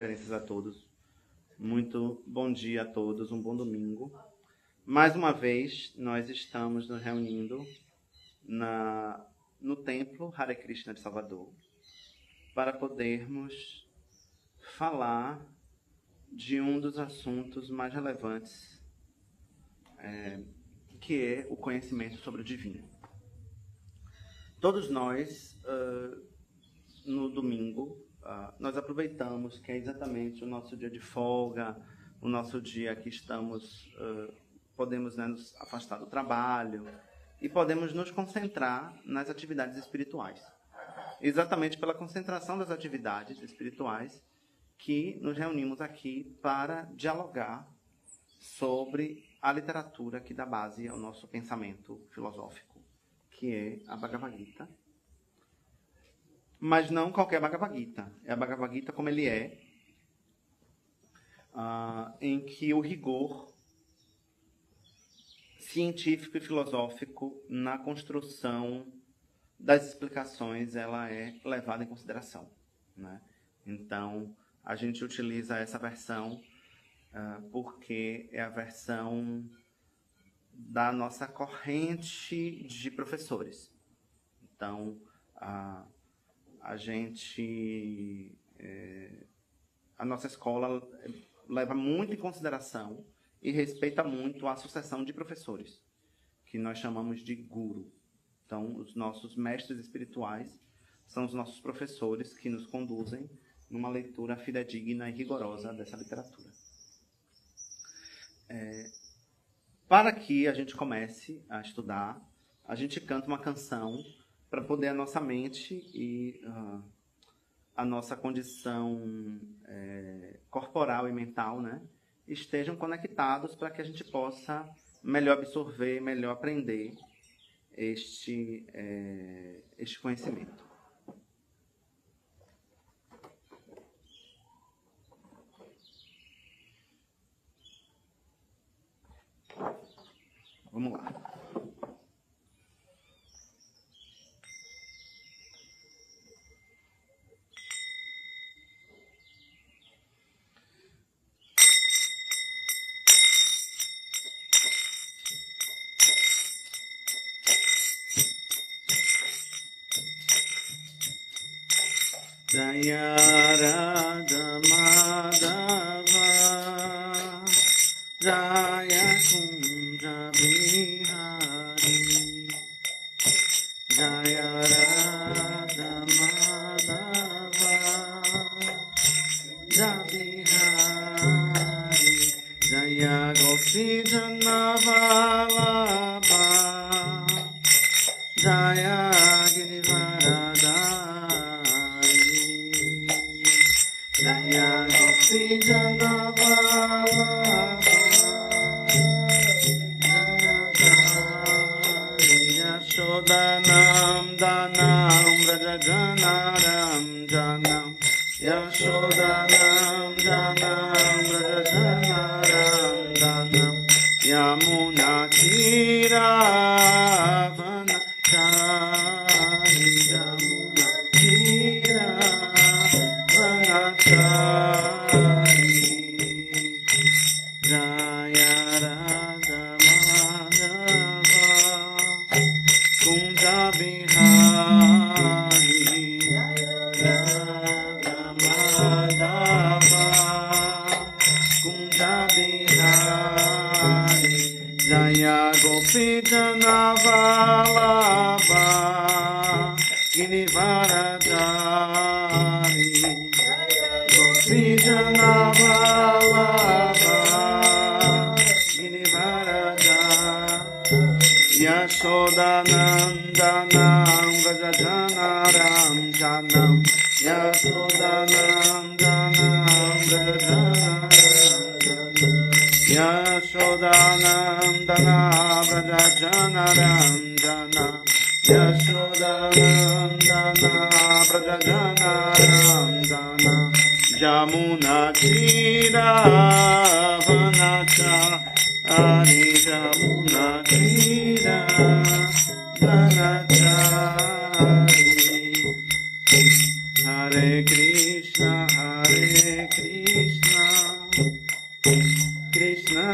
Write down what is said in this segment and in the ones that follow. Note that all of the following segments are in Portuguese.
Referências a todos. Muito bom dia a todos, um bom domingo. Mais uma vez, nós estamos nos reunindo no Templo Hare Krishna de Salvador para podermos falar de um dos assuntos mais relevantes, que é o conhecimento sobre o divino. Todos nós, no domingo, nós aproveitamos que é exatamente o nosso dia de folga, o nosso dia que podemos nos afastar do trabalho e podemos nos concentrar nas atividades espirituais. Exatamente pela concentração das atividades espirituais que nos reunimos aqui para dialogar sobre a literatura que dá base ao nosso pensamento filosófico, que é a Bhagavad Gita. Mas não qualquer Bhagavad Gita. É a Bhagavad Gita como ele é, em que o rigor científico e filosófico na construção das explicações ela é levada em consideração, né? Então, a gente utiliza essa versão porque é a versão da nossa corrente de professores. Então, a nossa escola leva muito em consideração e respeita muito a sucessão de professores, que nós chamamos de guru. Então, os nossos mestres espirituais são os nossos professores que nos conduzem numa leitura fidedigna e rigorosa dessa literatura. Para que a gente comece a estudar, a gente canta uma canção para poder a nossa mente e a nossa condição corporal e mental, né, estejam conectados para que a gente possa melhor absorver, melhor aprender este conhecimento. Vamos lá. Jaya Radha Madhava Jaya Kunja Bihari Jaya Radha Madhava Jaya Bihari Jaya Gopi Jana Vallabha Jaya Girivaradari Jaya Gopi Jana Vallabha Yashodanam Danam Vrajajanaram Janam Yashodanam Janam Vrajajanaram Janam Yamuna Tiravana Chari Yamuna Tiravana Chari Jaya Radha Madhava Kunja Bihari Radha Madhava Kunja Bihari Jaya Gopi Jana Vallabha Girivaradari Gopi Jana Vallabha Girivaradari Yashodanandanam Vrajajanaram Janam Yashodanandanam Vrajajanaram Yashodanandanam Vrajajanaram Janam Yashodanandanam Vrajajanaram Janam Jamuna Tiravanacha Jamuna Tiravanacha Hare Krishna Hare Krishna Krishna, Krishna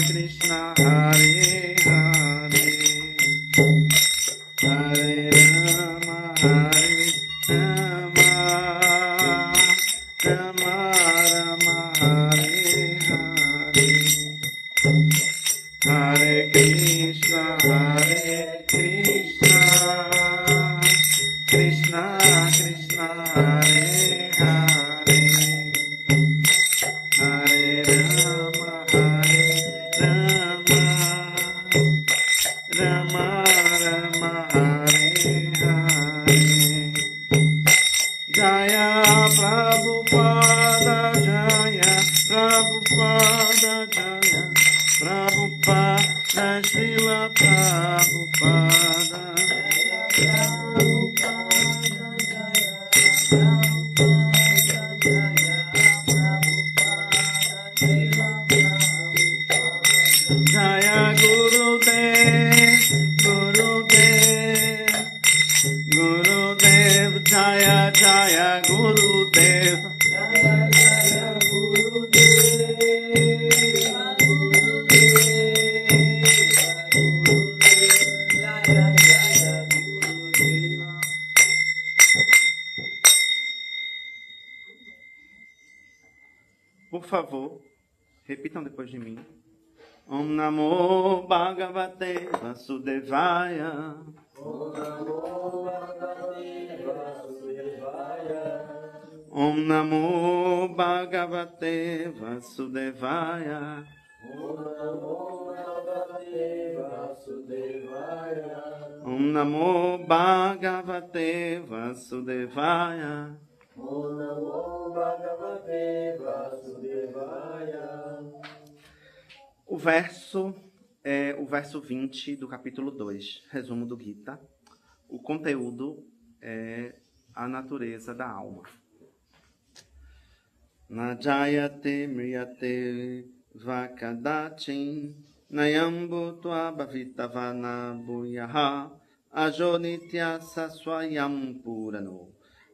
Krishna, Hare Hare, Hare Rama, Hare Rama, Rama Rama, Hare Hare, Hare Krishna, Krishna Krishna, Hare Hare, Hare Rama, Rama Rama, Hare Hare. Jaya Prabhupada, Jaya Prabhupada, Jaya Prabhupada, Srila Prabhupada. Jaya Gurudev, Gurudev, Gurudev, Jaya Jaya Gurudev. Por favor, repitam depois de mim. Om Namo Bhagavate Vasudevaya. Om Namo Bhagavate Vasudevaya. Om Namo Bhagavate Vasudevaya. O verso é o verso 20 do capítulo 2, resumo do Gita. O conteúdo é a natureza da alma. Najayate mriyate vakadachin nayambu tuabhavitavana bhuyaha ajonitya saswayam purano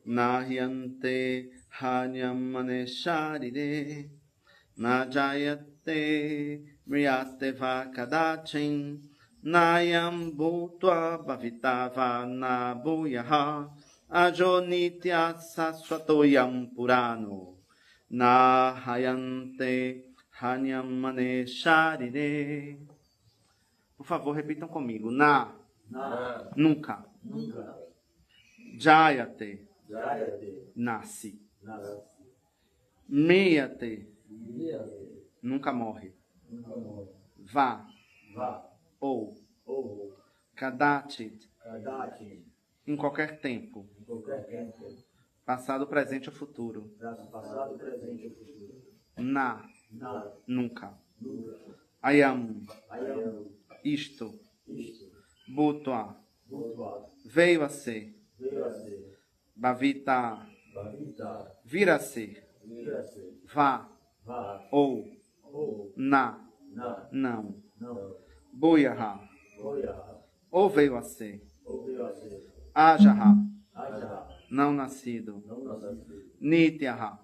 nahyante hanyam manesharire. Najayate mriyate vakadachin nayam bhutva bhavitavana bhuyaha ajonitya saswatoyam purano nahayante hanyam manesharire. Por favor, repitam comigo. Nunca. Jayate, nasce. Mriyate, nunca morre. Vá, ou, Kadachit, em qualquer tempo. Passado, presente ou futuro. Nunca. Ayam, isto. Bhutva, veio a ser. Bhavita, vir a ser. Vá, ou, não. Bhuyaha, ou veio a ser. Ajaha, não nascido. Nityaha,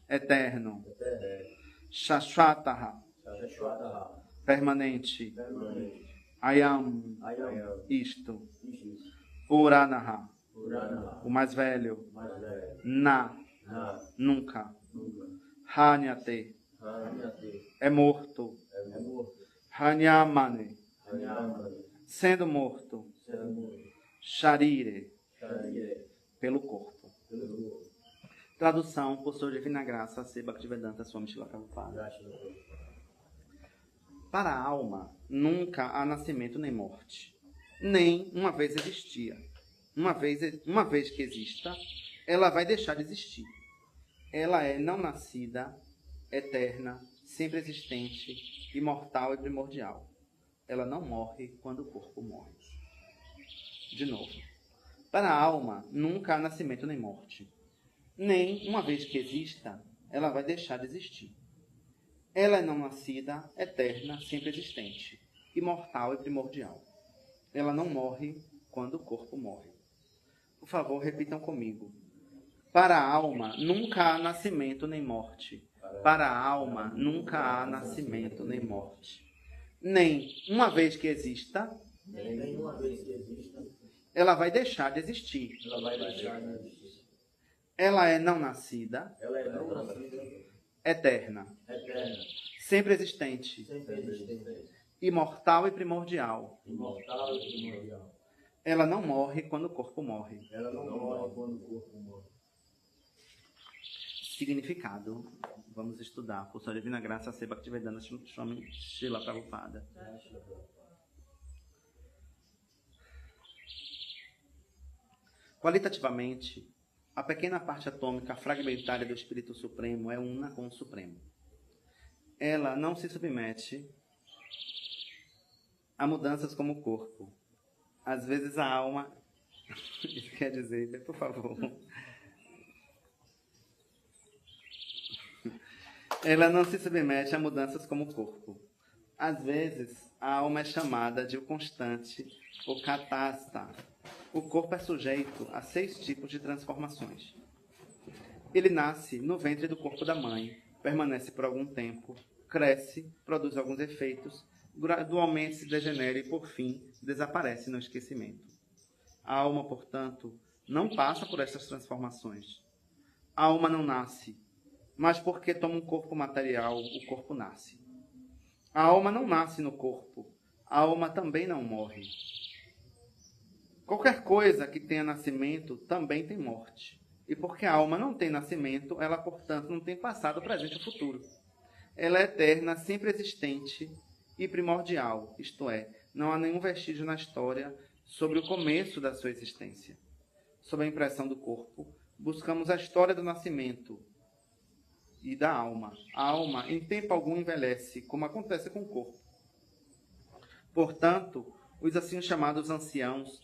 eterno. Shashvataha, permanente. Ayam, isto. Puranaha, o mais velho. Nunca. Hanyate, é morto. Hanyamane, sendo morto. Sharire, pelo corpo. Tradução por sua divina graça, C. Bhaktivedanta Swami Srila Prabhupada. Para a alma, nunca há nascimento nem morte. Nem uma vez existia. Uma vez que exista, ela vai deixar de existir. Ela é não nascida, eterna, sempre existente, imortal e primordial. Ela não morre quando o corpo morre. De novo. Para a alma, nunca há nascimento nem morte. Nem, uma vez que exista, ela vai deixar de existir. Ela é não nascida, eterna, sempre existente, imortal e primordial. Ela não morre quando o corpo morre. Por favor, repitam comigo. Para a alma nunca há nascimento nem morte. Para a alma nunca há nascimento nem morte. Nem uma vez que exista, ela vai deixar de existir. Ela é não nascida, eterna, sempre existente, imortal e primordial. Ela não morre quando o corpo morre. Significado. Vamos estudar. Por sua divina graça, Seba Bhaktivedanta Swami Srila Prabhupada. Qualitativamente, a pequena parte atômica fragmentária do Espírito Supremo é una com o Supremo. Ela não se submete a mudanças como o corpo. Às vezes a alma... Isso quer dizer, por favor... Ela não se submete a mudanças como o corpo. Às vezes, a alma é chamada de o constante, o katasta. O corpo é sujeito a 6 tipos de transformações. Ele nasce no ventre do corpo da mãe, permanece por algum tempo, cresce, produz alguns efeitos, gradualmente se degenera e, por fim, desaparece no esquecimento. A alma, portanto, não passa por essas transformações. A alma não nasce, mas porque toma um corpo material, o corpo nasce. A alma não nasce no corpo, a alma também não morre. Qualquer coisa que tenha nascimento também tem morte. E porque a alma não tem nascimento, ela, portanto, não tem passado, presente ou futuro. Ela é eterna, sempre existente e primordial, isto é, não há nenhum vestígio na história sobre o começo da sua existência. Sob a impressão do corpo, buscamos a história do nascimento e da alma. A alma, em tempo algum, envelhece, como acontece com o corpo. Portanto, os assim chamados anciãos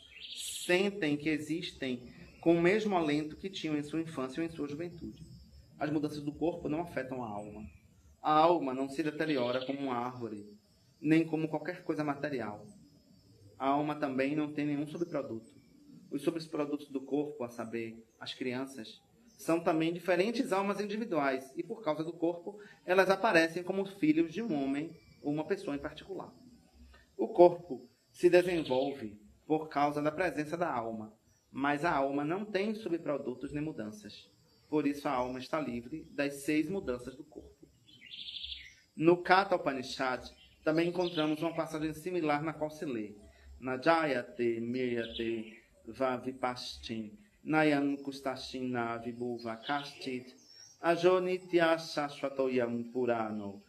sentem que existem com o mesmo alento que tinham em sua infância ou em sua juventude. As mudanças do corpo não afetam a alma. A alma não se deteriora como uma árvore, nem como qualquer coisa material. A alma também não tem nenhum subproduto. Os subprodutos do corpo, a saber, as crianças, são também diferentes almas individuais e, por causa do corpo, elas aparecem como filhos de um homem ou uma pessoa em particular. O corpo se desenvolve por causa da presença da alma, mas a alma não tem subprodutos nem mudanças. Por isso, a alma está livre das 6 mudanças do corpo. No Katha Upanishad, também encontramos uma passagem similar na qual se lê: Najayate Miyate Vavipashtin Nayan Kustashina Vibhuva Kashtit Ajonitya Shashvatoyam Purano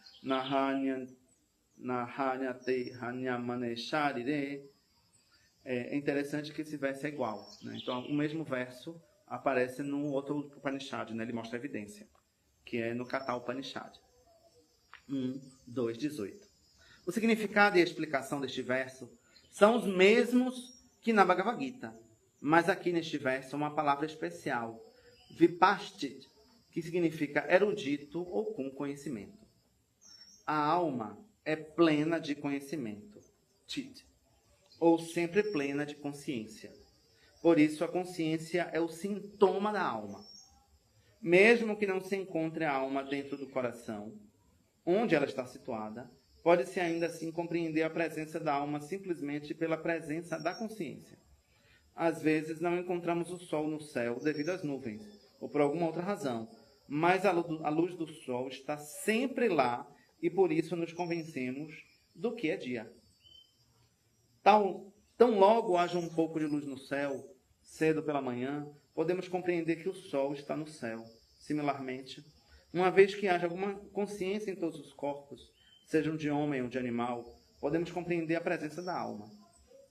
Nahanyate Hanyamane Sharire. É interessante que esse verso é igual, né? Então, o mesmo verso aparece no outro Upanishad, né? Ele mostra a evidência, que é no Katha Upanishad 1:2:18. O significado e a explicação deste verso são os mesmos que na Bhagavad Gita, mas aqui neste verso uma palavra especial, vipashtit, que significa erudito ou com conhecimento. A alma é plena de conhecimento, chit, ou sempre plena de consciência. Por isso a consciência é o sintoma da alma. Mesmo que não se encontre a alma dentro do coração, onde ela está situada, pode-se ainda assim compreender a presença da alma simplesmente pela presença da consciência. Às vezes não encontramos o sol no céu devido às nuvens, ou por alguma outra razão, mas a luz do sol está sempre lá e por isso nos convencemos do que é dia. Tão logo haja um pouco de luz no céu, cedo pela manhã, podemos compreender que o sol está no céu. Similarmente, uma vez que haja alguma consciência em todos os corpos, sejam de homem ou de animal, podemos compreender a presença da alma.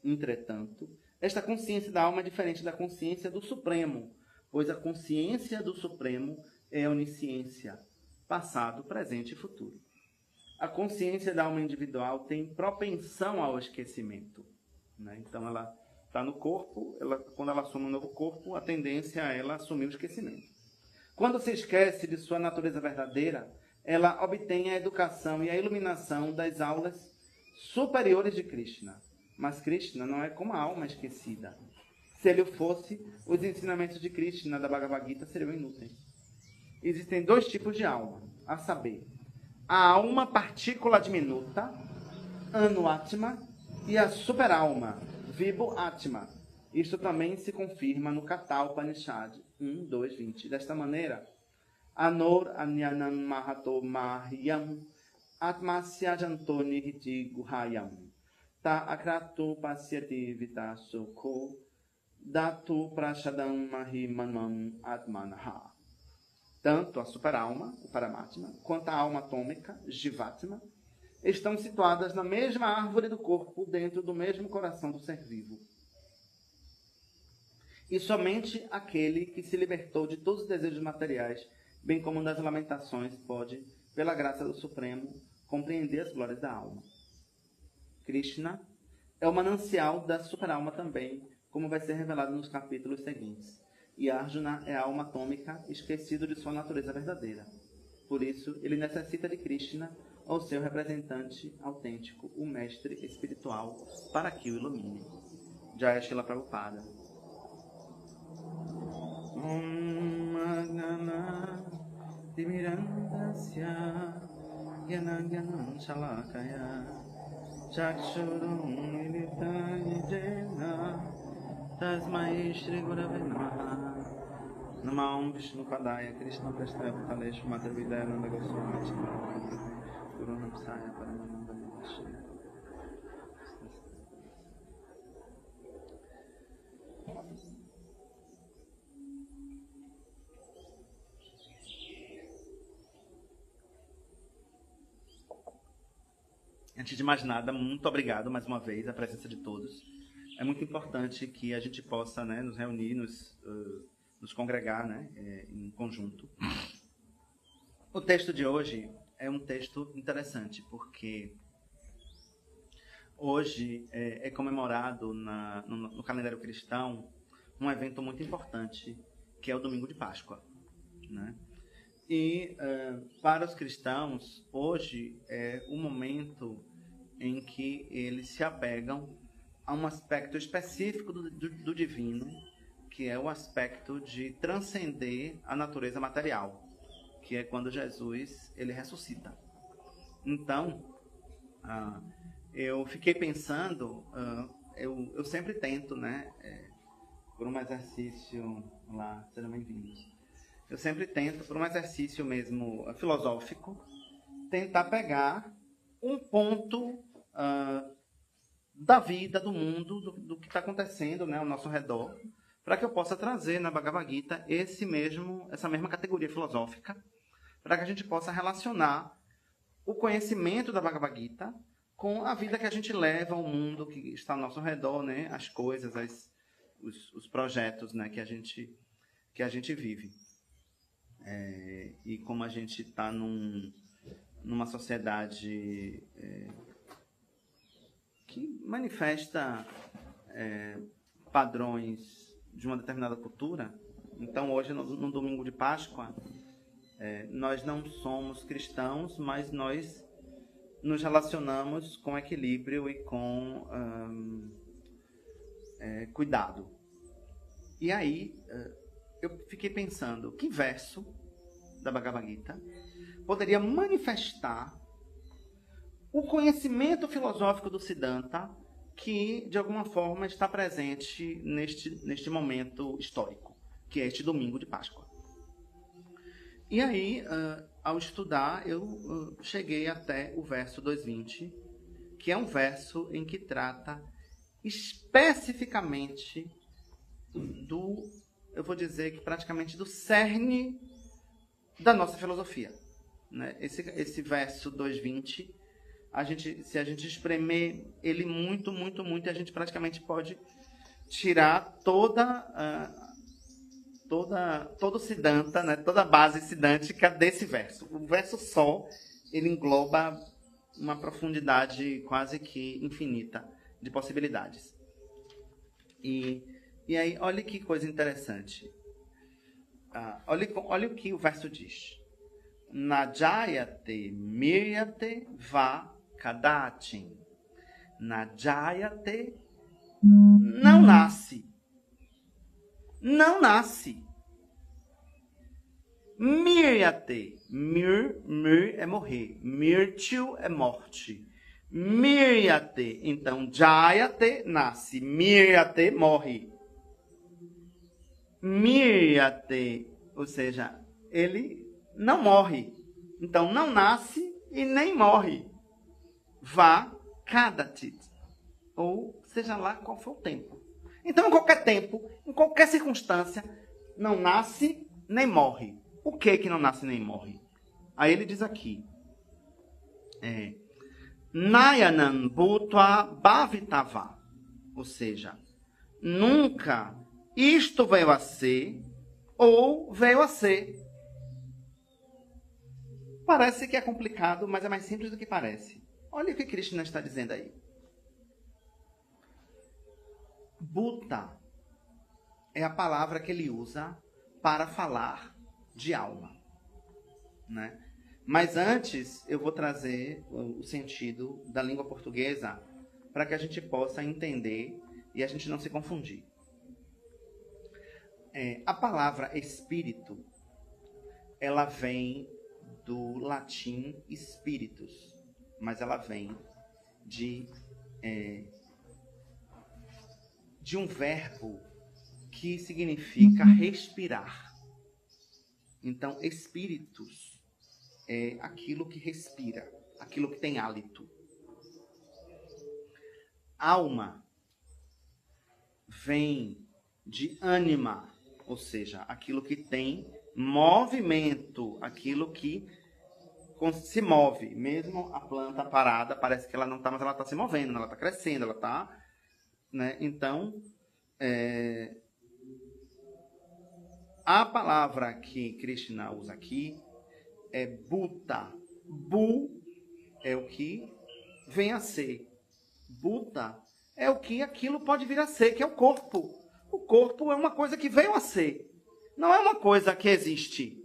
Entretanto, esta consciência da alma é diferente da consciência do Supremo, pois a consciência do Supremo é a onisciência, passado, presente e futuro. A consciência da alma individual tem propensão ao esquecimento, né? Então, ela está no corpo, quando ela assume um novo corpo, a tendência é ela assumir o esquecimento. Quando se esquece de sua natureza verdadeira, ela obtém a educação e a iluminação das aulas superiores de Krishna. Mas Krishna não é como a alma esquecida. Se ele fosse, os ensinamentos de Krishna da Bhagavad Gita seriam inúteis. Existem 2 tipos de alma, a saber, a alma partícula diminuta, Anu-Atma, e a superalma, Vibhu-Atma. Isto também se confirma no Katha Upanishad 1:2:20. Desta maneira, Anor Anyanam Mahato Mahyam Atmasya Janto Nihiti Guhayam Ta Akratu Pasyati Vita Sukho Datu Prashadam Mahimanam Atmanaha. Tanto a superalma, o Paramatma, quanto a alma atômica, Jivatma, estão situadas na mesma árvore do corpo, dentro do mesmo coração do ser vivo. E somente aquele que se libertou de todos os desejos materiais, bem como das lamentações, pode, pela graça do Supremo, compreender as glórias da alma. Krishna é o manancial da superalma também, como vai ser revelado nos capítulos seguintes. E Arjuna é a alma atômica, esquecido de sua natureza verdadeira. Por isso, ele necessita de Krishna, ou seu representante autêntico, o mestre espiritual, para que o ilumine. Jaya Srila Prabhupada. Om Magnana Timirandasya Yanagyanam Shalakaya Chakshurum Militani Jena Tasmai Shri Gurave Namaha Namam Vishnu Padaya Krishna Prestaya Bhutaleshu Madhavidaya Nanda Goswami Guru Namsaya Paramananda Vishnu. Antes de mais nada, muito obrigado mais uma vez, a presença de todos. É muito importante que a gente possa, né, nos reunir, nos congregar, né, em conjunto. O texto de hoje é um texto interessante, porque hoje é comemorado no calendário cristão um evento muito importante, que é o Domingo de Páscoa, né? E para os cristãos, hoje é o momento em que eles se apegam a um aspecto específico do divino, que é o aspecto de transcender a natureza material, que é quando Jesus ele ressuscita. Então, eu fiquei pensando, eu sempre tento, né, por um exercício lá, sejam bem-vindos. Eu sempre tento, por um exercício mesmo filosófico, tentar pegar um ponto da vida, do mundo, do que está acontecendo, né, ao nosso redor, para que eu possa trazer na Bhagavad Gita essa mesma categoria filosófica, para que a gente possa relacionar o conhecimento da Bhagavad Gita com a vida que a gente leva, o mundo que está ao nosso redor, né, as coisas, os projetos, né, que a gente vive. E como a gente está numa sociedade que manifesta padrões de uma determinada cultura, então hoje, no domingo de Páscoa, nós não somos cristãos, mas nós nos relacionamos com equilíbrio e com cuidado. E aí, eu fiquei pensando, que verso da Bhagavad Gita poderia manifestar o conhecimento filosófico do Siddhanta que, de alguma forma, está presente neste momento histórico, que é este domingo de Páscoa. E aí, ao estudar, eu cheguei até o verso 2:20, que é um verso em que trata especificamente eu vou dizer que praticamente do cerne da nossa filosofia, né? Esse verso 2:20, se a gente espremer ele muito, muito, muito, a gente praticamente pode tirar todo o Siddhanta, né? Toda a base siddhântica desse verso. O verso só, ele engloba uma profundidade quase que infinita de possibilidades. E aí, olha que coisa interessante. Olha o que o verso diz. Najayate miryate va kadachin. Najayate não nasce. não nasce. Miryate. Mir é morrer. Mirtyu é morte. Miryate. Então, Jayate nasce. Miryate morre. Miryate, ou seja, ele não morre. Então, não nasce e nem morre. Vá kadatit. Ou seja lá qual for o tempo. Então, em qualquer tempo, em qualquer circunstância, não nasce nem morre. O que não nasce nem morre? Aí ele diz aqui. Nayanan bhutva bhavitava. Ou seja, nunca isto veio a ser ou veio a ser. Parece que é complicado, mas é mais simples do que parece. Olha o que Krishna está dizendo aí. Bhuta é a palavra que ele usa para falar de alma, né? Mas antes eu vou trazer o sentido da língua portuguesa para que a gente possa entender e a gente não se confundir. A palavra espírito, ela vem do latim spiritus, mas ela vem de um verbo que significa respirar. Então, espíritus é aquilo que respira, aquilo que tem hálito. Alma vem de ânima, ou seja, aquilo que tem movimento, aquilo que se move. Mesmo a planta parada, parece que ela não está, mas ela está se movendo, ela está crescendo, ela está... Né? Então, a palavra que Krishna usa aqui é Bhuta. Bu é o que vem a ser. Bhuta é o que aquilo pode vir a ser, que é o corpo. O corpo é uma coisa que veio a ser. Não é uma coisa que existe.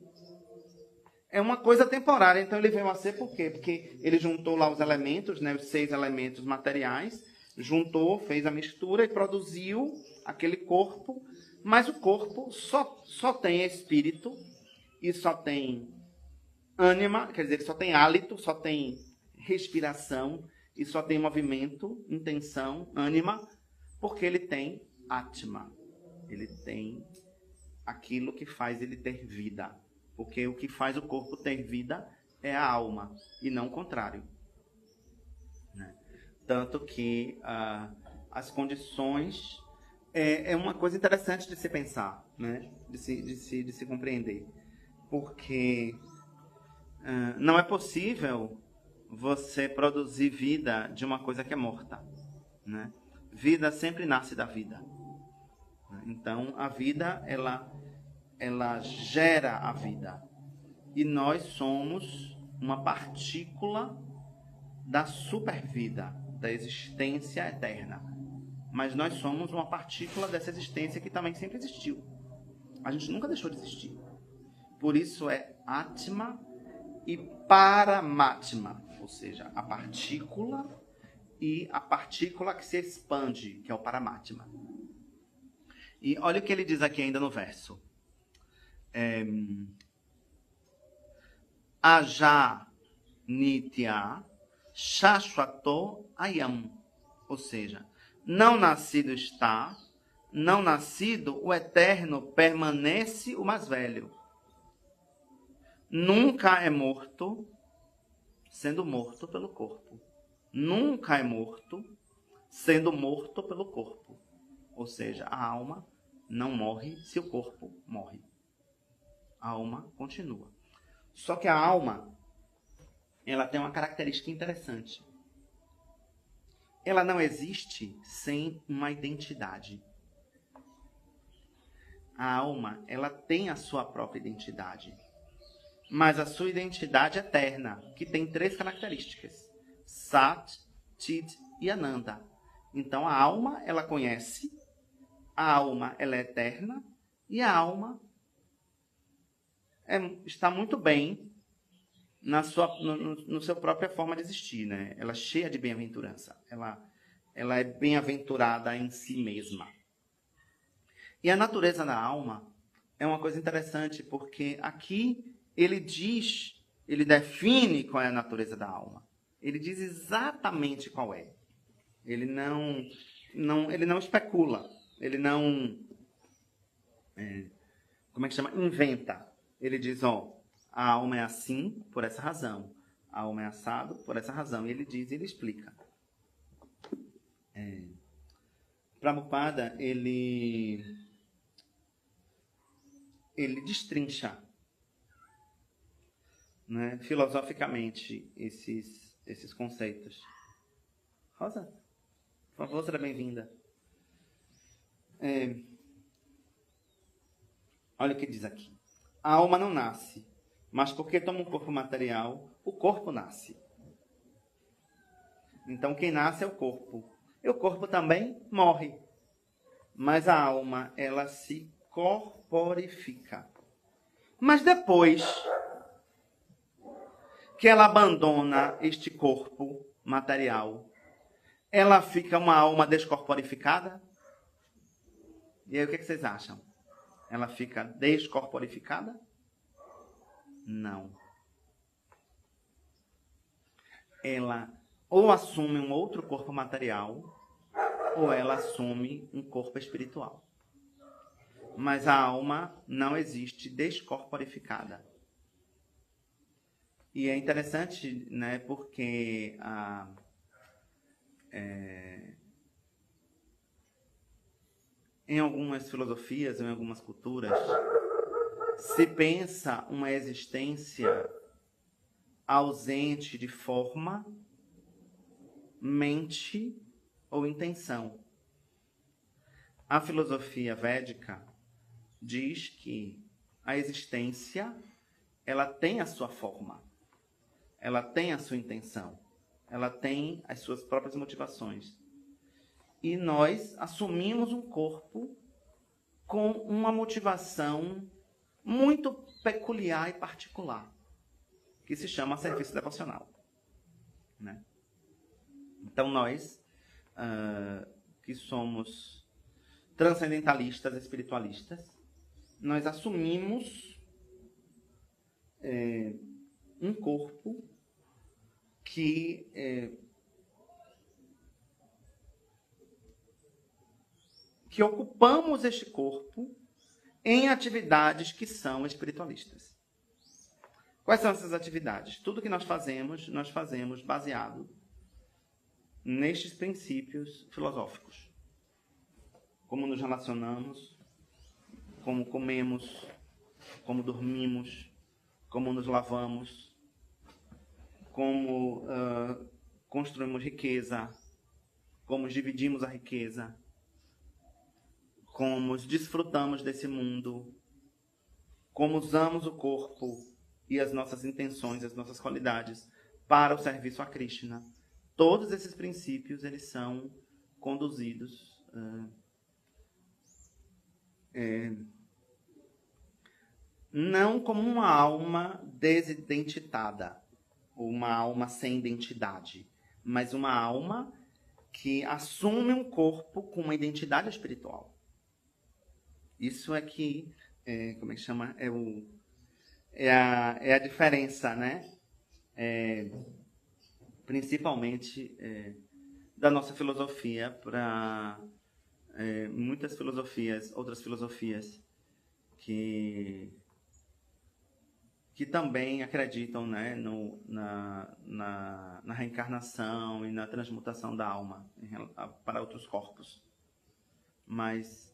É uma coisa temporária. Então ele veio a ser por quê? Porque ele juntou lá os elementos, né, os 6 elementos materiais, juntou, fez a mistura e produziu aquele corpo. Mas o corpo só tem espírito e só tem ânima, quer dizer, só tem hálito, só tem respiração e só tem movimento, intenção, ânima, porque ele tem Atma. Ele tem aquilo que faz ele ter vida. Porque o que faz o corpo ter vida é a alma e não o contrário. Né? Tanto que as condições... É uma coisa interessante de se pensar, né? de se compreender. Porque não é possível você produzir vida de uma coisa que é morta. Né? Vida sempre nasce da vida. Então, a vida, ela gera a vida. E nós somos uma partícula da supervida, da existência eterna. Mas nós somos uma partícula dessa existência que também sempre existiu. A gente nunca deixou de existir. Por isso é Atma e Paramatma, ou seja, a partícula e a partícula que se expande, que é o Paramatma. E olha o que ele diz aqui ainda no verso. Aja Nitya Shashvato Ayam, ou seja, não nascido está, não nascido, o eterno permanece o mais velho. Nunca é morto, sendo morto pelo corpo. Nunca é morto, sendo morto pelo corpo. Ou seja, a alma não morre se o corpo morre. A alma continua. Só que a alma, ela tem uma característica interessante. Ela não existe sem uma identidade. A alma, ela tem a sua própria identidade. Mas a sua identidade é eterna, que tem 3 características. Sat, Chit e Ananda. Então a alma, ela conhece, a alma, ela é eterna, e a alma está muito bem na sua própria forma de existir, né? Ela é cheia de bem-aventurança. Ela é bem-aventurada em si mesma. E a natureza da alma é uma coisa interessante, porque aqui ele diz, ele define qual é a natureza da alma. Ele diz exatamente qual é. Ele não especula. Ele não, como é que chama? Inventa. Ele diz, a alma é assim por essa razão. A alma é assado por essa razão. E ele diz, ele explica. Prabhupada, ele destrincha, né, filosoficamente esses conceitos. Rosa, por favor, seja bem-vinda. Olha o que diz aqui. A alma não nasce, mas porque toma um corpo material, o corpo nasce. Então, quem nasce é o corpo. E o corpo também morre. Mas a alma, ela se corporifica. Mas depois que ela abandona este corpo material, ela fica uma alma descorporificada? E aí, o que vocês acham? Ela fica descorporificada? Não. Ela ou assume um outro corpo material, ou ela assume um corpo espiritual. Mas a alma não existe descorporificada. E é interessante, né, porque em algumas filosofias, em algumas culturas, se pensa uma existência ausente de forma, mente ou intenção. A filosofia védica diz que a existência, ela tem a sua forma, ela tem a sua intenção, ela tem as suas próprias motivações. E nós assumimos um corpo com uma motivação muito peculiar e particular, que se chama serviço devocional, né? Então nós, que somos transcendentalistas, espiritualistas, nós assumimos um corpo que ocupamos este corpo em atividades que são espiritualistas. Quais são essas atividades? Tudo que nós fazemos baseado nestes princípios filosóficos. Como nos relacionamos, como comemos, como dormimos, como nos lavamos, como construímos riqueza, como dividimos a riqueza, como desfrutamos desse mundo, como usamos o corpo e as nossas intenções, as nossas qualidades para o serviço a Krishna. Todos esses princípios, eles são conduzidos não como uma alma desidentitada, ou uma alma sem identidade, mas uma alma que assume um corpo com uma identidade espiritual. Isso é que, como é que chama? É a diferença, né? Principalmente da nossa filosofia para muitas filosofias, outras filosofias que também acreditam, né, na reencarnação e na transmutação da alma para outros corpos. Mas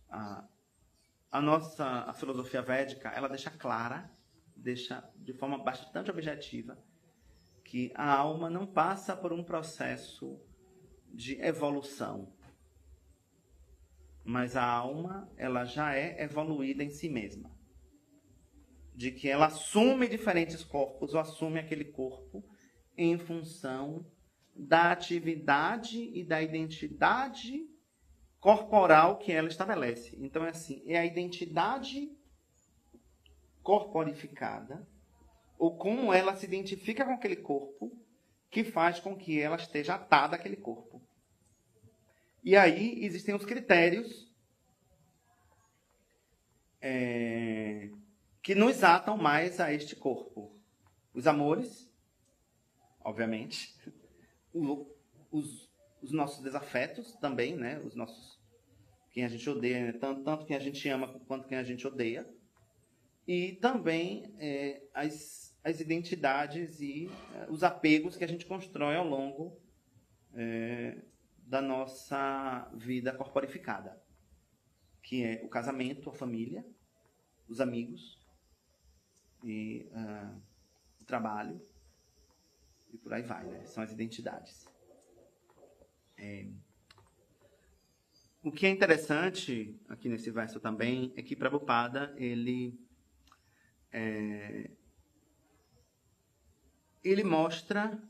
a filosofia védica, ela deixa clara, deixa de forma bastante objetiva, que a alma não passa por um processo de evolução, mas a alma, ela já é evoluída em si mesma. De que ela assume diferentes corpos, ou assume aquele corpo em função da atividade e da identidade corporal que ela estabelece. Então, é assim, é a identidade corporificada, ou como ela se identifica com aquele corpo, que faz com que ela esteja atada àquele corpo. E aí existem os critérios que nos atam mais a este corpo. Os amores, obviamente, os nossos desafetos também, né? Os nossos, quem a gente odeia, né? tanto quem a gente ama quanto quem a gente odeia. E também as identidades e os apegos que a gente constrói ao longo da nossa vida corporificada, que é o casamento, a família, os amigos e o trabalho e por aí vai, né? São as identidades. O que é interessante aqui nesse verso também é que Prabhupada ele mostra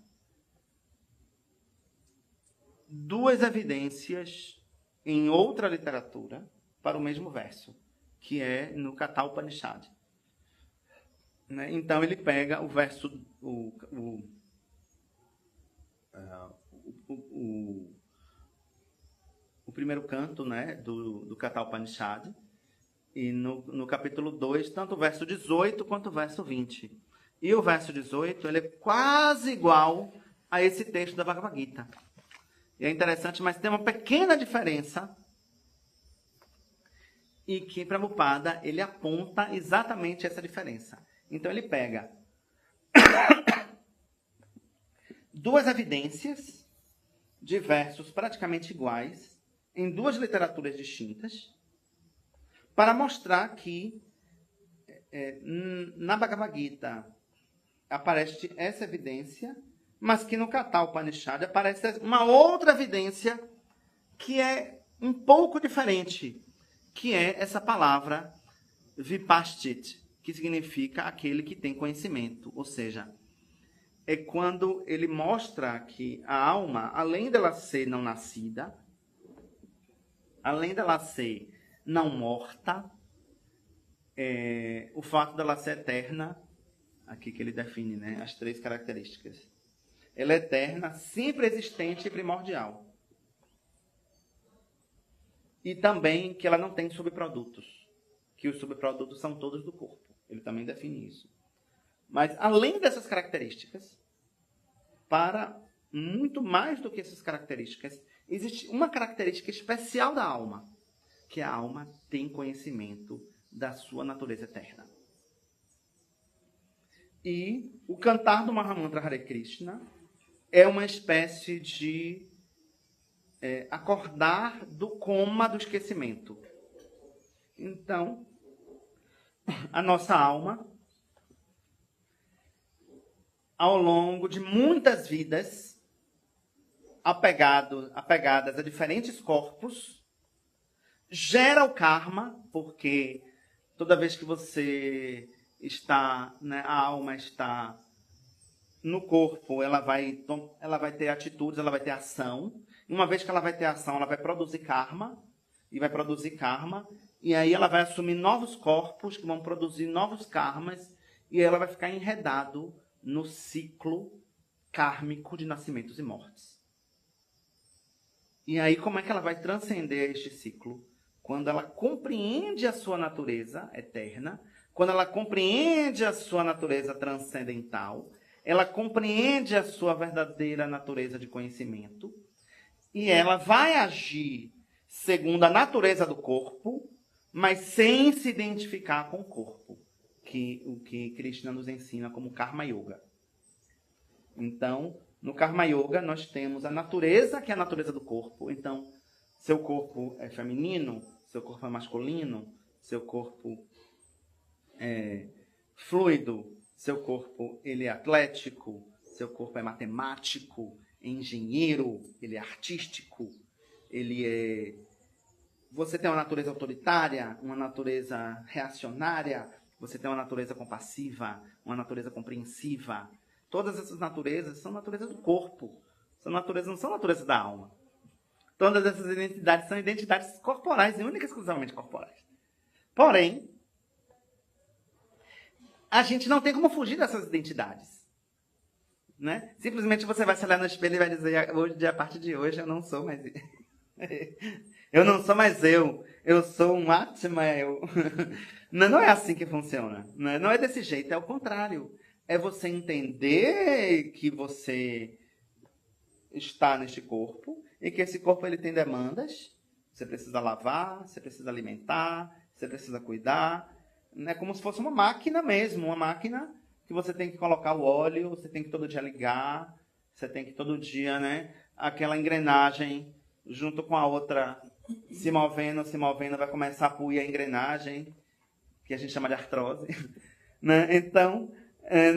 duas evidências em outra literatura para o mesmo verso, que é no Katha Upanishad. Né? Então ele pega o verso, o primeiro canto, né, do Katha Upanishad, e no capítulo 2, tanto o verso 18 quanto o verso 20. E o verso 18 ele é quase igual a esse texto da Bhagavad Gita. E é interessante, mas tem uma pequena diferença, e que Prabhupada ele aponta exatamente essa diferença. Então ele pega duas evidências de versos praticamente iguais em duas literaturas distintas para mostrar que na Bhagavad Gita aparece essa evidência, mas que no Katha Upanishad aparece uma outra evidência que é um pouco diferente, que é essa palavra vipashtit, que significa aquele que tem conhecimento. Ou seja, é quando ele mostra que a alma, além dela ser não nascida, além dela ser não morta, o fato dela ser eterna, aqui que ele define, né, as três características. Ela é eterna, sempre existente e primordial. E também que ela não tem subprodutos, que os subprodutos são todos do corpo. Ele também define isso. Mas, além dessas características, para muito mais do que essas características, existe uma característica especial da alma, que a alma tem conhecimento da sua natureza eterna. E o cantar do Mahamantra Hare Krishna é uma espécie de acordar do coma do esquecimento. Então, a nossa alma, ao longo de muitas vidas, apegadas a diferentes corpos, gera o karma, porque toda vez que você está, né, a alma está no corpo, ela vai ter atitudes, ela vai ter ação. Uma vez que ela vai ter ação, ela vai produzir karma, e aí ela vai assumir novos corpos que vão produzir novos karmas, e ela vai ficar enredado no ciclo kármico de nascimentos e mortes. E aí como é que ela vai transcender este ciclo? Quando ela compreende a sua natureza eterna, quando ela compreende a sua natureza transcendental, ela compreende a sua verdadeira natureza de conhecimento, e ela vai agir segundo a natureza do corpo, mas sem se identificar com o corpo, o que Krishna nos ensina como Karma Yoga. Então, no Karma Yoga, nós temos a natureza, que é a natureza do corpo. Então, seu corpo é feminino, seu corpo é masculino, seu corpo é fluido, seu corpo ele é atlético, seu corpo é matemático, é engenheiro, ele é artístico, você tem uma natureza autoritária, uma natureza reacionária, você tem uma natureza compassiva, uma natureza compreensiva. Todas essas naturezas são naturezas do corpo, não são naturezas da alma. Todas essas identidades são identidades corporais, e únicas e exclusivamente corporais. Porém, a gente não tem como fugir dessas identidades. Né? Simplesmente você vai se olhar no espelho e vai dizer, a partir de hoje eu não sou mais... Eu não sou mais eu sou um Atma eu. Não é assim que funciona. Não é desse jeito, é o contrário. É você entender que você está neste corpo e que esse corpo ele tem demandas. Você precisa lavar, você precisa alimentar, você precisa cuidar. É como se fosse uma máquina mesmo, uma máquina que você tem que colocar o óleo, você tem que todo dia ligar, você tem que todo dia, né, aquela engrenagem junto com a outra se movendo, vai começar a puir a engrenagem, que a gente chama de artrose. Né? Então,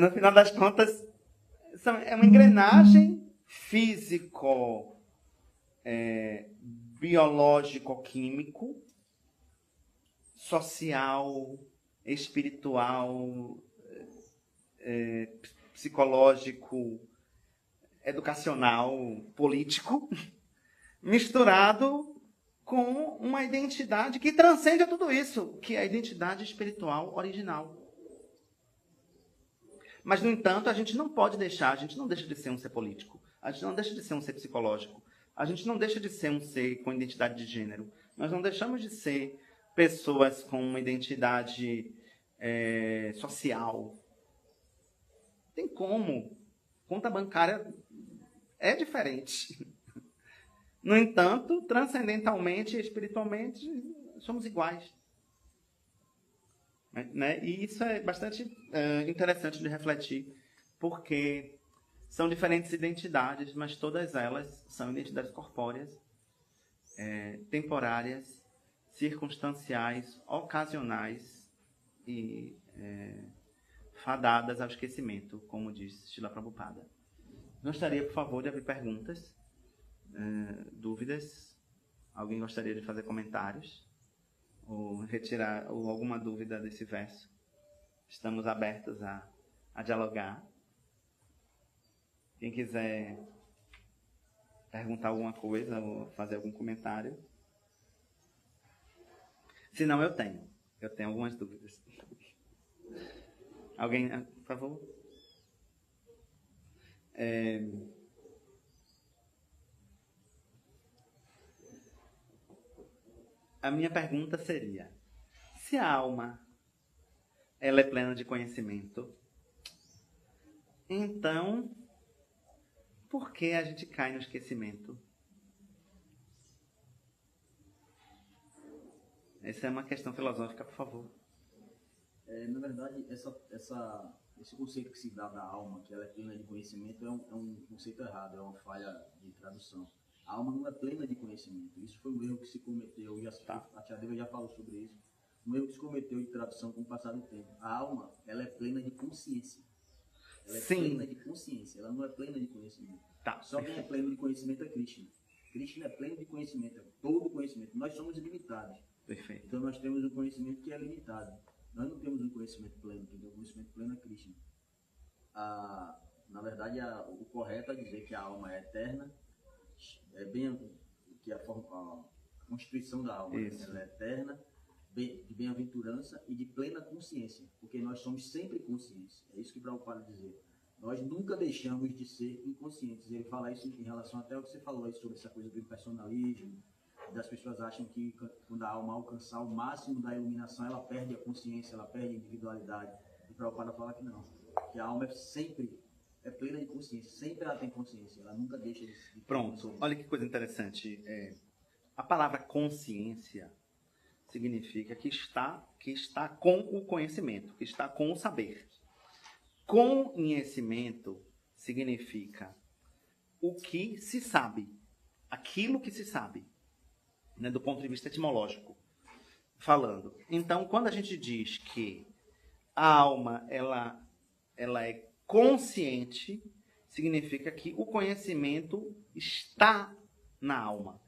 no final das contas, é uma engrenagem físico, biológico-químico, social, espiritual, psicológico, educacional, político, misturado com uma identidade que transcende a tudo isso, que é a identidade espiritual original. Mas, no entanto, a gente não deixa de ser um ser político, a gente não deixa de ser um ser psicológico, a gente não deixa de ser um ser com identidade de gênero, nós não deixamos de ser pessoas com uma identidade social. Tem como. Conta bancária é diferente. No entanto, transcendentalmente e espiritualmente, somos iguais. Né? E isso é bastante interessante de refletir, porque são diferentes identidades, mas todas elas são identidades corpóreas, temporárias, circunstanciais, ocasionais e fadadas ao esquecimento, como diz Srila Prabhupada. Gostaria, por favor, de abrir perguntas, dúvidas. Alguém gostaria de fazer comentários? Ou retirar ou alguma dúvida desse verso? Estamos abertos a dialogar. Quem quiser perguntar alguma coisa ou fazer algum comentário. Se não, eu tenho. Eu tenho algumas dúvidas. Alguém, por favor? A minha pergunta seria: se a alma ela é plena de conhecimento, então por que a gente cai no esquecimento? Essa é uma questão filosófica, por favor. Na verdade, esse conceito que se dá da alma, que ela é plena de conhecimento, é um conceito errado, é uma falha de tradução. A alma não é plena de conhecimento. Isso foi um erro que se cometeu, a Tia Deva já falou sobre isso, um erro que se cometeu de tradução com o passar do tempo. A alma, ela é plena de consciência. Ela é plena de consciência, ela não é plena de conhecimento. Tá. Só quem é pleno de conhecimento é Krishna. Krishna é pleno de conhecimento, é todo conhecimento. Nós somos limitados. Perfeito. Então nós temos um conhecimento que é limitado. Nós não temos um conhecimento pleno, quem tem um conhecimento pleno é Krishna. Na verdade, o correto é dizer que a alma é eterna, que a constituição da alma ela é eterna, de bem-aventurança e de plena consciência, porque nós somos sempre conscientes. É isso que o Prabhupada dizer. Nós nunca deixamos de ser inconscientes. Ele fala isso em relação até ao que você falou aí sobre essa coisa do impersonalismo, das pessoas acham que quando a alma alcançar o máximo da iluminação, ela perde a consciência, ela perde a individualidade. E o Prabhupada fala que não, que a alma sempre é plena de consciência, sempre ela tem consciência, ela nunca deixa de Pronto, olha que coisa interessante. A palavra consciência significa que está com o conhecimento, que está com o saber. Conhecimento significa o que se sabe, aquilo que se sabe, né, do ponto de vista etimológico, falando. Então, quando a gente diz que a alma ela é consciente, significa que o conhecimento está na alma.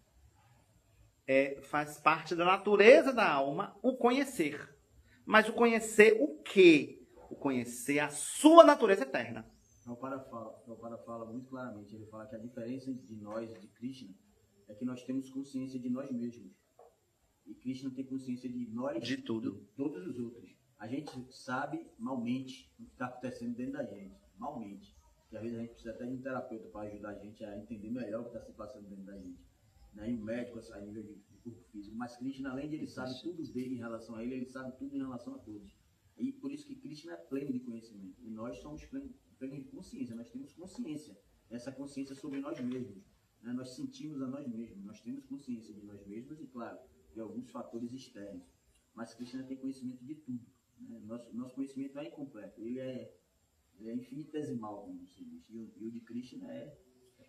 Faz parte da natureza da alma o conhecer. Mas o conhecer o quê? O conhecer a sua natureza eterna. O Prabhupada fala muito claramente, ele fala que a diferença de nós e de Krishna é que nós temos consciência de nós mesmos. E Krishna tem consciência de nós, de tudo, de todos os outros. A gente sabe malmente o que está acontecendo dentro da gente, malmente. E às vezes a gente precisa até de um terapeuta para ajudar a gente a entender melhor o que está se passando dentro da gente. né? E o médico a nível de corpo físico. Mas Krishna, além de ele sabe tudo dele em relação a ele, ele sabe tudo em relação a todos. E por isso que Krishna é pleno de conhecimento. E nós somos plenos de consciência, nós temos consciência. Essa consciência sobre nós mesmos. Né? Nós sentimos a nós mesmos, nós temos consciência de nós mesmos e, claro, de alguns fatores externos. Mas Krishna tem conhecimento de tudo. Né? Nosso conhecimento é incompleto, ele é infinitesimal, como se diz. E o de Krishna é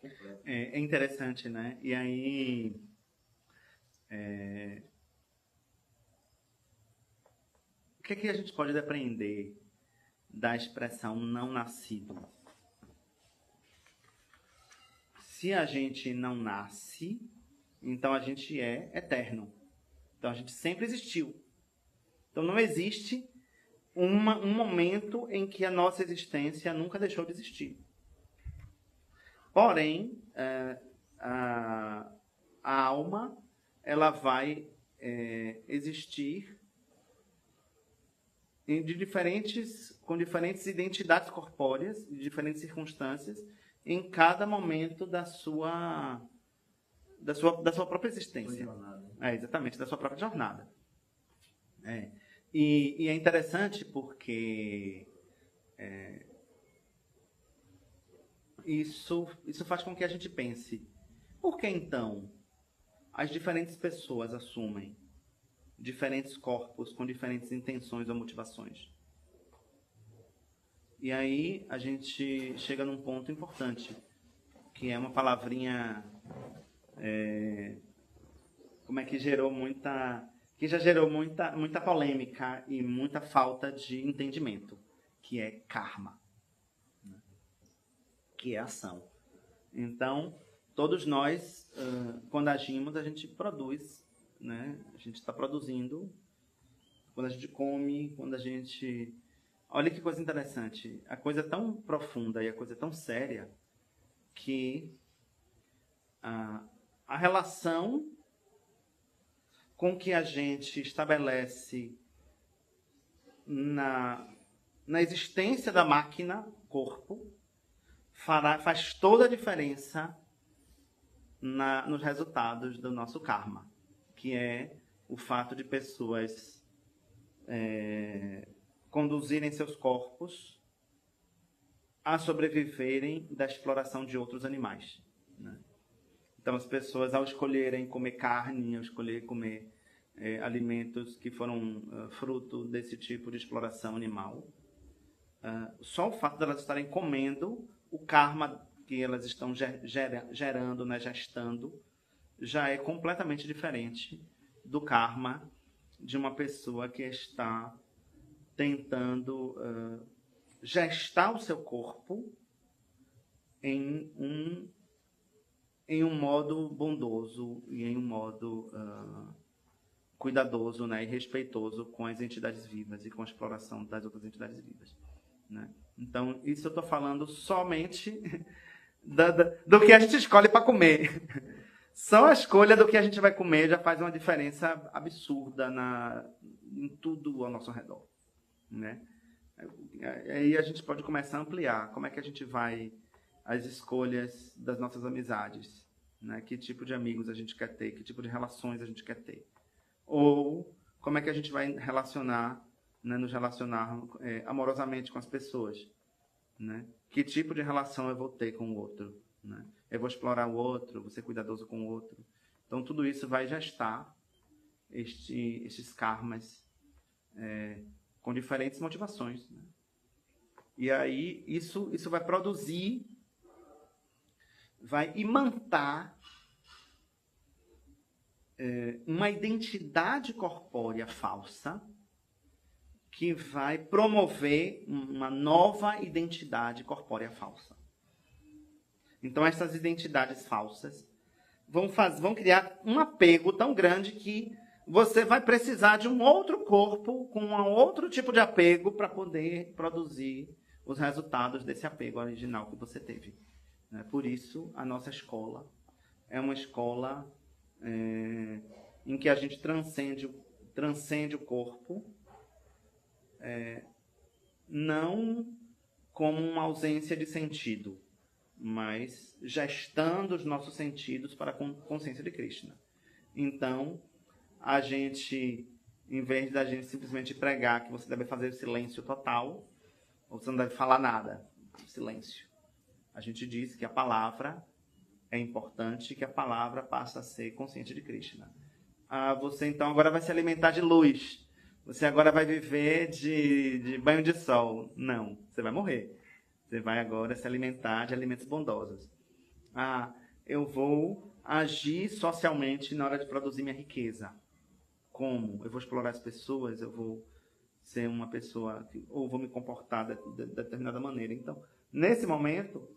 completo. É interessante, né? E aí... o que é que a gente pode aprender da expressão não nascido? Se a gente não nasce, então a gente é eterno. Então a gente sempre existiu. Então não existe um momento em que a nossa existência nunca deixou de existir. Porém, a alma, ela vai existir com diferentes identidades corpóreas, de diferentes circunstâncias, em cada momento da sua própria existência. Exatamente, da sua própria jornada. E é interessante porque isso faz com que a gente pense, por que então as diferentes pessoas assumem diferentes corpos com diferentes intenções ou motivações? E aí a gente chega num ponto importante, que é uma palavrinha que já gerou muita polêmica e muita falta de entendimento, que é karma, né? Que é ação. Então, todos nós, quando agimos, a gente produz, né? A gente está produzindo, quando a gente come, quando a gente... Olha que coisa interessante, a coisa é tão profunda e a coisa é tão séria que a relação com que a gente estabelece na existência da máquina, corpo, faz toda a diferença nos resultados do nosso karma, que é o fato de pessoas conduzirem seus corpos a sobreviverem da exploração de outros animais, né? Então, as pessoas, ao escolherem comer carne, ao escolher comer alimentos que foram fruto desse tipo de exploração animal, só o fato de elas estarem comendo, o karma que elas estão gerando, né, gestando, já é completamente diferente do karma de uma pessoa que está tentando gestar o seu corpo em um modo bondoso e em um modo cuidadoso, né, e respeitoso com as entidades vivas e com a exploração das outras entidades vivas, né? Então, isso eu estou falando somente do que a gente escolhe para comer. Só a escolha do que a gente vai comer já faz uma diferença absurda em tudo ao nosso redor, né? Aí a gente pode começar a ampliar como é que a gente vai as escolhas das nossas amizades, né? Que tipo de amigos a gente quer ter, que tipo de relações a gente quer ter, ou como é que a gente vai nos relacionar amorosamente com as pessoas, né? Que tipo de relação eu vou ter com o outro, né? Eu vou explorar o outro, vou ser cuidadoso com o outro. Então tudo isso vai gestar estes karmas com diferentes motivações, né? E aí isso vai produzir, vai imantar uma identidade corpórea falsa que vai promover uma nova identidade corpórea falsa. Então essas identidades falsas vão criar um apego tão grande que você vai precisar de um outro corpo com um outro tipo de apego para poder produzir os resultados desse apego original que você teve. Por isso, a nossa escola é uma escola em que a gente transcende o corpo, não como uma ausência de sentido, mas gestando os nossos sentidos para a consciência de Krishna. Então, a gente, em vez da gente simplesmente pregar que você deve fazer silêncio total, ou você não deve falar nada, silêncio. A gente diz que a palavra é importante, que a palavra passa a ser consciente de Krishna. Você então agora vai se alimentar de luz. Você agora vai viver de banho de sol. Não, você vai morrer. Você vai agora se alimentar de alimentos bondosos. Eu vou agir socialmente na hora de produzir minha riqueza. Como? Eu vou explorar as pessoas, eu vou ser uma pessoa, ou vou me comportar de determinada maneira. Então, nesse momento,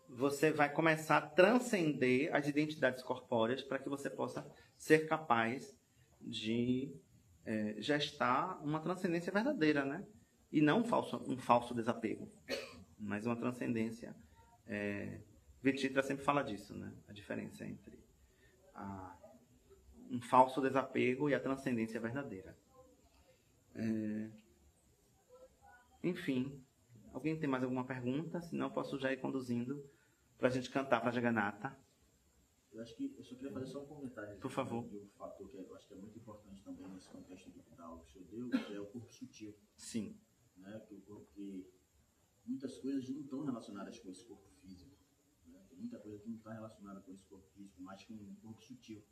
você vai começar a transcender as identidades corpóreas para que você possa ser capaz de gestar uma transcendência verdadeira, né? E não um falso desapego, mas uma transcendência. Vichitra sempre fala disso, né? A diferença entre um falso desapego e a transcendência verdadeira. Enfim, alguém tem mais alguma pergunta? Senão posso já ir conduzindo para a gente cantar para Jagannatha. Eu acho que eu só queria fazer só um comentário. Por favor. De um fator que eu acho que é muito importante também nesse contexto do que o senhor deu, que é o corpo sutil. Sim. Né? Que muitas coisas não estão relacionadas com esse corpo físico. Né? Tem muita coisa que não está relacionada com esse corpo físico, mas com o corpo sutil.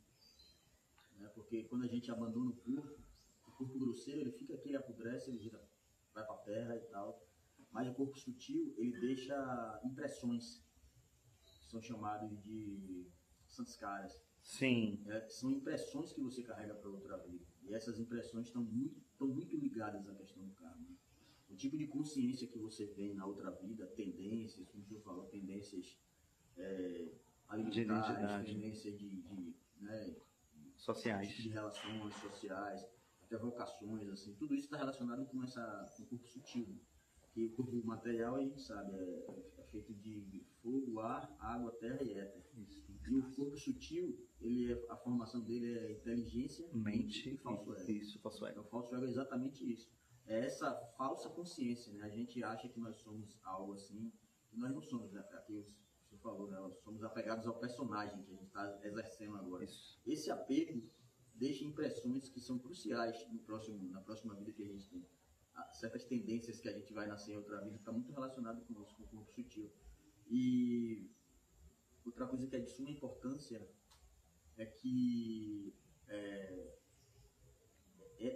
Né? Porque quando a gente abandona o corpo grosseiro, ele fica aqui, ele apodrece, ele vai para a terra e tal. Mas o corpo sutil, ele deixa impressões, que são chamadas de sanskaras. Sim. São impressões que você carrega para outra vida. E essas impressões estão muito ligadas à questão do karma. O tipo de consciência que você tem na outra vida, tendências, como o senhor falou, tendências alimentares, tendências sociais, de relações sociais, até vocações, assim, tudo isso está relacionado com o corpo sutil. Que o corpo material, a gente sabe, é feito de fogo, ar, água, terra e éter. Isso. E o corpo sutil, a formação dele é inteligência, mente e falso ego. Isso, falso ego. O falso ego é exatamente isso. É essa falsa consciência, né? A gente acha que nós somos algo assim, que nós não somos, né? Aqui o senhor falou, né? Nós somos apegados ao personagem que a gente está exercendo agora. Isso. Esse apego deixa impressões que são cruciais na próxima vida que a gente tem. Certas tendências que a gente vai nascer em outra vida está muito relacionado com o corpo sutil. E outra coisa que é de suma importância é que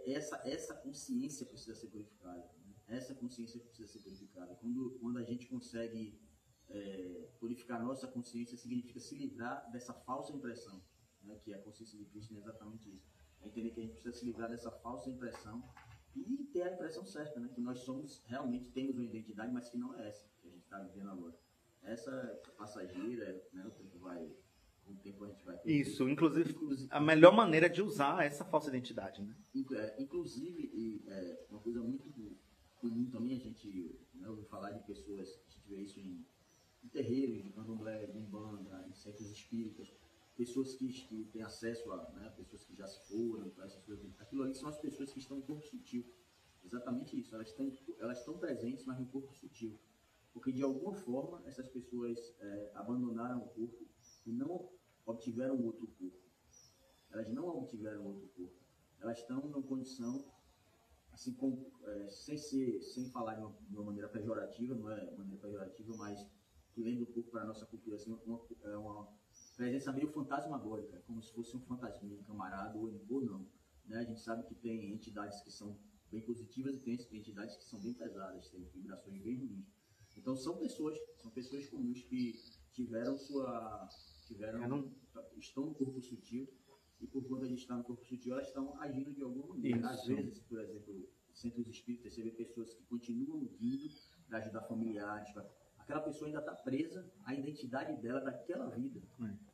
essa consciência precisa ser purificada. Né? Essa consciência precisa ser purificada. Quando a gente consegue purificar a nossa consciência, significa se livrar dessa falsa impressão, né? Que é a consciência de Krishna é exatamente isso. É entender que a gente precisa se livrar dessa falsa impressão e ter a impressão certa, né? Que nós realmente temos uma identidade, mas que não é essa que a gente está vivendo agora. Essa é passageira, né? Com o tempo a gente vai ter. Isso, inclusive a melhor maneira de usar essa falsa identidade, né? Inclusive, uma coisa muito comum também, a gente ouve falar de pessoas, a gente vê isso em terreiros, de candomblé, de umbanda, em centros espíritas, pessoas que têm acesso pessoas que já se foram, essas coisas. Aquilo ali são as pessoas que estão no corpo sutil. Exatamente isso. Elas estão presentes, mas no corpo sutil. Porque, de alguma forma, essas pessoas abandonaram o corpo e não obtiveram outro corpo. Elas não obtiveram outro corpo. Elas estão numa condição, assim, sem falar de uma maneira pejorativa, não é maneira pejorativa, mas que vem do corpo para a nossa cultura, assim, uma presença meio fantasmagórica, como se fosse um fantasminha, um camarada ou não. Né? A gente sabe que tem entidades que são bem positivas e tem entidades que são bem pesadas, tem vibrações bem ruins. Então são pessoas comuns que estão no corpo sutil, e por conta de estar no corpo sutil, elas estão agindo de alguma maneira. Isso. Às vezes, por exemplo, centros espíritas, você vê pessoas que continuam vindo para ajudar familiares, aquela pessoa ainda está presa à identidade dela daquela vida.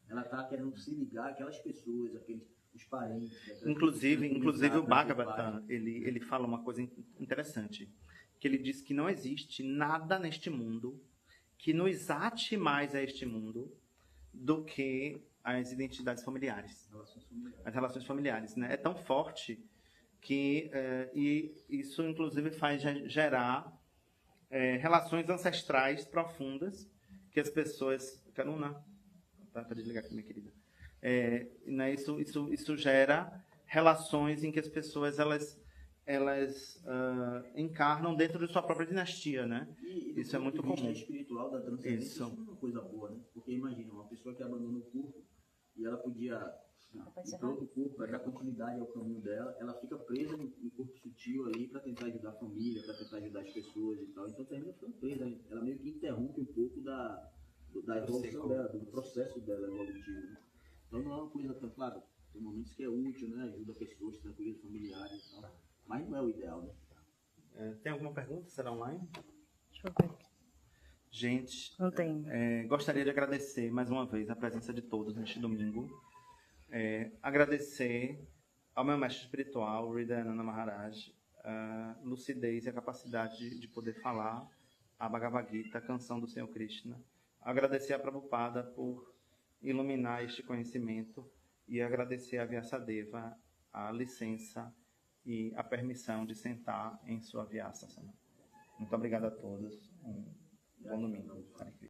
Ela está querendo se ligar àquelas pessoas, os parentes. Inclusive o Bhagavatam, ele fala uma coisa interessante, que ele diz que não existe nada neste mundo que nos ate mais a este mundo do que as identidades familiares. As relações familiares, né? É tão forte que e isso inclusive faz gerar relações ancestrais profundas que as pessoas... Caruna, para desligar aqui, minha querida. Né, isso gera relações em que as pessoas elas encarnam dentro de sua própria dinastia, né? Isso é muito comum. Espiritual da transcendência, isso é uma coisa boa, né? Porque imagina, uma pessoa que abandona o corpo e ela podia ir para outro corpo, para dar continuidade ao caminho dela, ela fica presa no corpo sutil ali para tentar ajudar a família, para tentar ajudar as pessoas e tal. Então termina ficando presa, ela meio que interrompe um pouco da evolução dela, do processo dela evolutivo. Né? Então não é uma coisa tão, claro, tem momentos que é útil, né? Ajuda pessoas, tranquilizam familiares e tal, mas não é o ideal, né? Tem alguma pergunta? Será online? Deixa eu ver aqui. Gente, Não tem. Gostaria de agradecer mais uma vez a presença de todos neste domingo. Agradecer ao meu mestre espiritual, Hridayananda Maharaj, a lucidez e a capacidade de poder falar a Bhagavad Gita, a canção do Senhor Krishna. Agradecer a Prabhupada por iluminar este conhecimento e agradecer a Vyasadeva a licença e a permissão de sentar em sua Vyasasana. Muito obrigado a todos. Bom domingo.